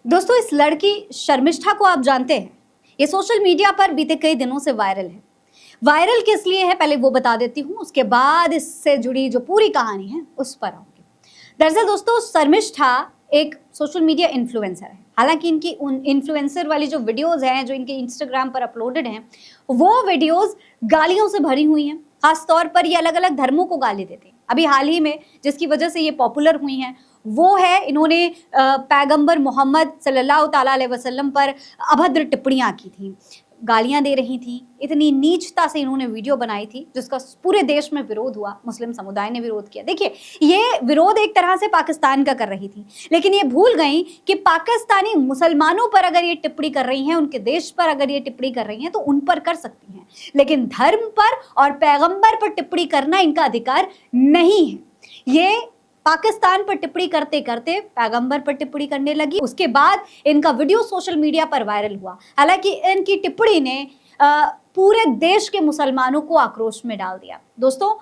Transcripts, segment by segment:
दोस्तों, इस लड़की शर्मिष्ठा को आप जानते हैं। ये सोशल मीडिया पर बीते कई दिनों से वायरल है। वायरल किस लिए है पहले वो बता देती हूँ, उसके बाद इससे जुड़ी जो पूरी कहानी है उस पर आऊंगी। दरअसल दोस्तों, शर्मिष्ठा एक सोशल मीडिया इन्फ्लुएंसर है। हालांकि इनकी उन इन्फ्लुएंसर वाली जो वीडियोस हैं जो इनके इंस्टाग्राम पर अपलोडेड हैं, वो वीडियोस गालियों से भरी हुई हैं। खास तौर पर ये अलग अलग धर्मों को गाली देते हैं। अभी हाल ही में जिसकी वजह से ये पॉपुलर हुई हैं वो है, इन्होंने पैगंबर मोहम्मद सल्लल्लाहु ताला अलैहि वसल्लम पर अभद्र टिप्पणियां की थी, गालियां दे रही थी। इतनी नीचता से इन्होंने वीडियो बनाई थी जिसका पूरे देश में विरोध हुआ। मुस्लिम समुदाय ने विरोध किया। देखिए, ये विरोध एक तरह से पाकिस्तान का कर रही थी, लेकिन ये भूल गई कि पाकिस्तानी मुसलमानों पर अगर ये टिप्पणी कर रही हैं, उनके देश पर अगर ये टिप्पणी कर रही हैं तो उन पर कर सकती हैं, लेकिन धर्म पर और पैगंबर पर टिप्पणी करना इनका अधिकार नहीं है। ये पाकिस्तान पर टिप्पणी करते करते पैगंबर पर टिप्पणी करने लगी। उसके बाद इनका वीडियो सोशल मीडिया पर वायरल हुआ। हालांकि इनकी टिप्पणी ने पूरे देश के मुसलमानों को आक्रोश में डाल दिया। दोस्तों,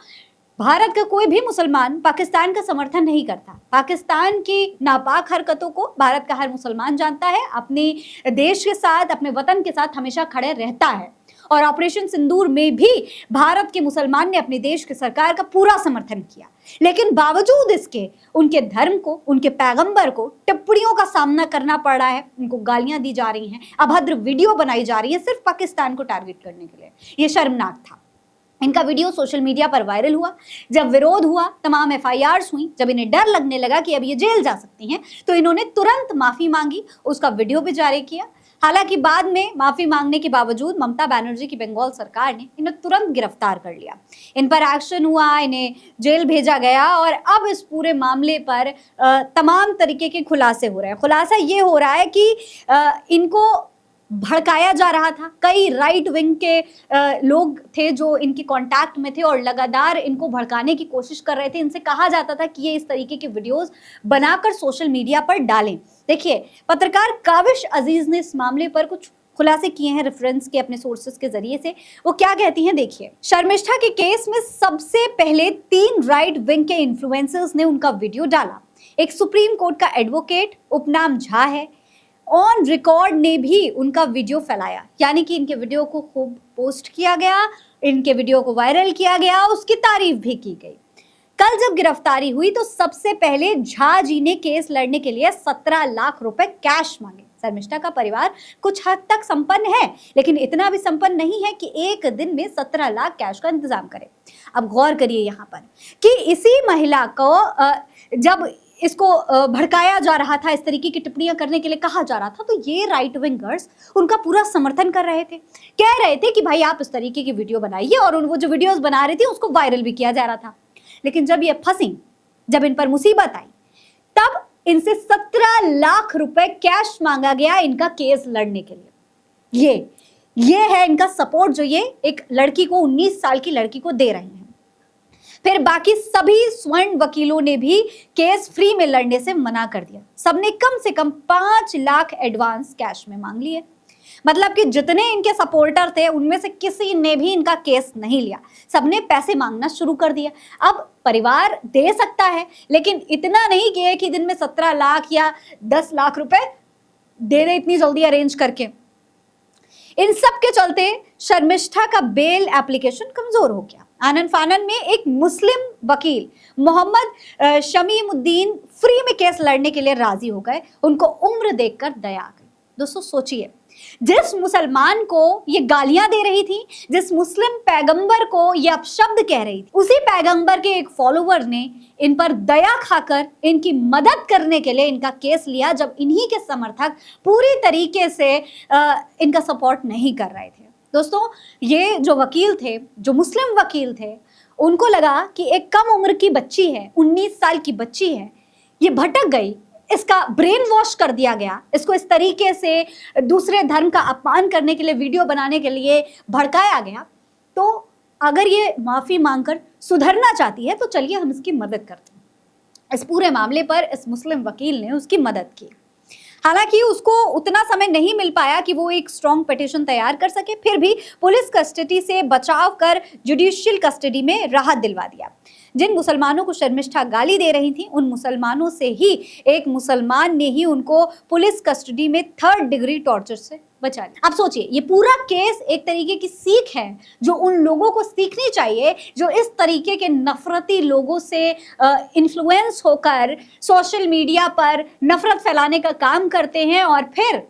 भारत का कोई भी मुसलमान पाकिस्तान का समर्थन नहीं करता। पाकिस्तान की नापाक हरकतों को भारत का हर मुसलमान जानता है, अपने देश के साथ, अपने वतन के साथ हमेशा खड़े रहता है। और ऑपरेशन सिंदूर में भी भारत के मुसलमान ने अपने देश की सरकार का पूरा समर्थन किया, लेकिन बावजूद इसके उनके धर्म को, उनके पैगंबर को टिप्पणियों का सामना करना पड़ रहा है। उनको गालियां दी जा रही हैं, अभद्र वीडियो बनाई जा रही है सिर्फ पाकिस्तान को टारगेट करने के लिए। ये शर्मनाक था। इनका वीडियो सोशल मीडिया पर वायरल हुआ। जब विरोध हुआ, तमाम एफआईआर्स हुई, जब इन्हें डर लगने लगा कि अब ये जेल जा सकती हैं, तो इन्होंने तुरंत माफी मांगी, उसका वीडियो भी जारी किया। हालांकि बाद में माफी मांगने के बावजूद ममता बनर्जी की बंगाल सरकार ने इन्हें तुरंत गिरफ्तार कर लिया। इन पर एक्शन हुआ, इन्हें जेल भेजा गया और अब इस पूरे मामले पर तमाम तरीके के खुलासे हो रहे हैं। खुलासा ये हो रहा है कि इनको भड़काया जा रहा था। कई राइट विंग के लोग थे जो इनके कांटेक्ट में थे और लगातार इनको भड़काने की कोशिश कर रहे थे। इनसे कहा जाता था कि ये इस तरीके के वीडियोस बनाकर सोशल मीडिया पर डालें। देखिए, पत्रकार काविश अजीज ने इस मामले पर कुछ खुलासे किए हैं रेफरेंस के अपने सोर्सेस के जरिए से। वो क्या कहती हैं, देखिए। शर्मिष्ठा के केस में सबसे पहले 3 राइट विंग के इन्फ्लुएंसर्स ने उनका वीडियो डाला। एक सुप्रीम कोर्ट का एडवोकेट उपनाम झा है, ऑन रिकॉर्ड ने भी उनका वीडियो फैलाया, यानी कि इनके वीडियो को खूब पोस्ट किया गया, इनके वीडियो को वायरल किया गया, उसकी तारीफ भी की गई। कल जब गिरफ्तारी हुई तो सबसे पहले झा जी ने केस लड़ने के लिए 17 लाख रुपए कैश मांगे। शर्मिष्ठा का परिवार कुछ हद तक संपन्न है, लेकिन इतना भी संपन्न नहीं है कि एक दिन में 17 लाख कैश का इंतजाम करे। अब गौर करिए यहाँ पर कि इसी महिला को जब इसको भड़काया जा रहा था, इस तरीके की टिप्पणियां करने के लिए कहा जा रहा था, तो ये राइट विंगर्स उनका पूरा समर्थन कर रहे थे। कह रहे थे कि भाई आप इस तरीके की वीडियो बनाइए, और वो जो वीडियोस बना रही थी उसको वायरल भी किया जा रहा था। लेकिन जब ये फंसी, जब इन पर मुसीबत आई, तब इनसे 17 लाख रुपए कैश मांगा गया इनका केस लड़ने के लिए। ये है इनका सपोर्ट जो ये एक लड़की को, 19 साल की लड़की को दे रहे हैं। फिर बाकी सभी स्वर्ण वकीलों ने भी केस फ्री में लड़ने से मना कर दिया। सबने कम से कम 5 लाख एडवांस कैश में मांग लिए। मतलब कि जितने इनके सपोर्टर थे उनमें से किसी ने भी इनका केस नहीं लिया, सबने पैसे मांगना शुरू कर दिया। अब परिवार दे सकता है, लेकिन इतना नहीं कि एक ही दिन में 17 लाख या 10 लाख रुपए दे दे इतनी जल्दी अरेंज करके। इन सब के चलते शर्मिष्ठा का बेल एप्लीकेशन कमजोर हो गया। आनन फानन में एक मुस्लिम वकील मोहम्मद शमीमुद्दीन फ्री में केस लड़ने के लिए राजी हो गए। उनको उम्र देखकर दया आ गई। दोस्तों सोचिए, जिस मुसलमान को ये गालियां दे रही थी, जिस मुस्लिम पैगंबर को ये अपशब्द कह रही थी, उसी पैगंबर के एक फॉलोवर ने इन पर दया खाकर इनकी मदद करने के लिए इनका केस लिया, जब इन्हीं के समर्थक पूरी तरीके से इनका सपोर्ट नहीं कर रहे थे। दोस्तों, ये जो वकील थे, जो मुस्लिम वकील थे, उनको लगा कि एक कम उम्र की बच्ची है, 19 साल की बच्ची है, ये भटक गई, इसका ब्रेन वॉश कर दिया गया, इसको इस तरीके से दूसरे धर्म का अपमान करने के लिए, वीडियो बनाने के लिए भड़काया गया, तो अगर ये माफी मांगकर सुधरना चाहती है तो चलिए हम इसकी मदद करते हैं। इस पूरे मामले पर इस मुस्लिम वकील ने उसकी मदद की। हालांकि उसको उतना समय नहीं मिल पाया कि वो एक स्ट्रॉन्ग पिटीशन तैयार कर सके, फिर भी पुलिस कस्टडी से बचाव कर जुडिशियल कस्टडी में राहत दिलवा दिया। जिन मुसलमानों को शर्मिष्ठा गाली दे रही थी, उन मुसलमानों से ही एक मुसलमान ने ही उनको पुलिस कस्टडी में 3rd डिग्री टॉर्चर से बचा लिया। अब सोचिए, ये पूरा केस एक तरीके की सीख है जो उन लोगों को सीखनी चाहिए जो इस तरीके के नफरती लोगों से इन्फ्लुएंस होकर सोशल मीडिया पर नफरत फैलाने का काम करते हैं और फिर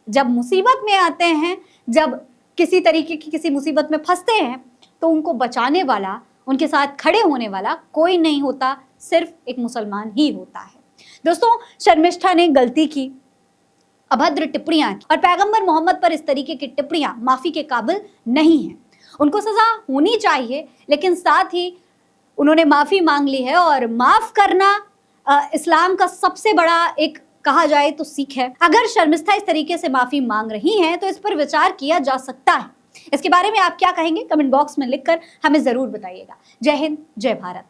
जब मुसीबत में आते हैं, जब किसी तरीके की किसी मुसीबत में फंसते हैं, तो उनको बचाने वाला, उनके साथ खड़े होने वाला कोई नहीं होता, सिर्फ एक मुसलमान ही होता है। दोस्तों, शर्मिष्ठा ने गलती की, अभद्र टिप्पणियां की, और पैगंबर मोहम्मद पर इस तरीके की टिप्पणियां माफी के काबिल नहीं है। उनको सजा होनी चाहिए, लेकिन साथ ही उन्होंने माफी मांग ली है, और माफ करना इस्लाम का सबसे बड़ा एक कहा जाए तो सीख है। अगर शर्मिष्ठा इस तरीके से माफी मांग रही हैं तो इस पर विचार किया जा सकता है। इसके बारे में आप क्या कहेंगे? कमेंट बॉक्स में लिखकर हमें जरूर बताइएगा। जय हिंद, जय भारत।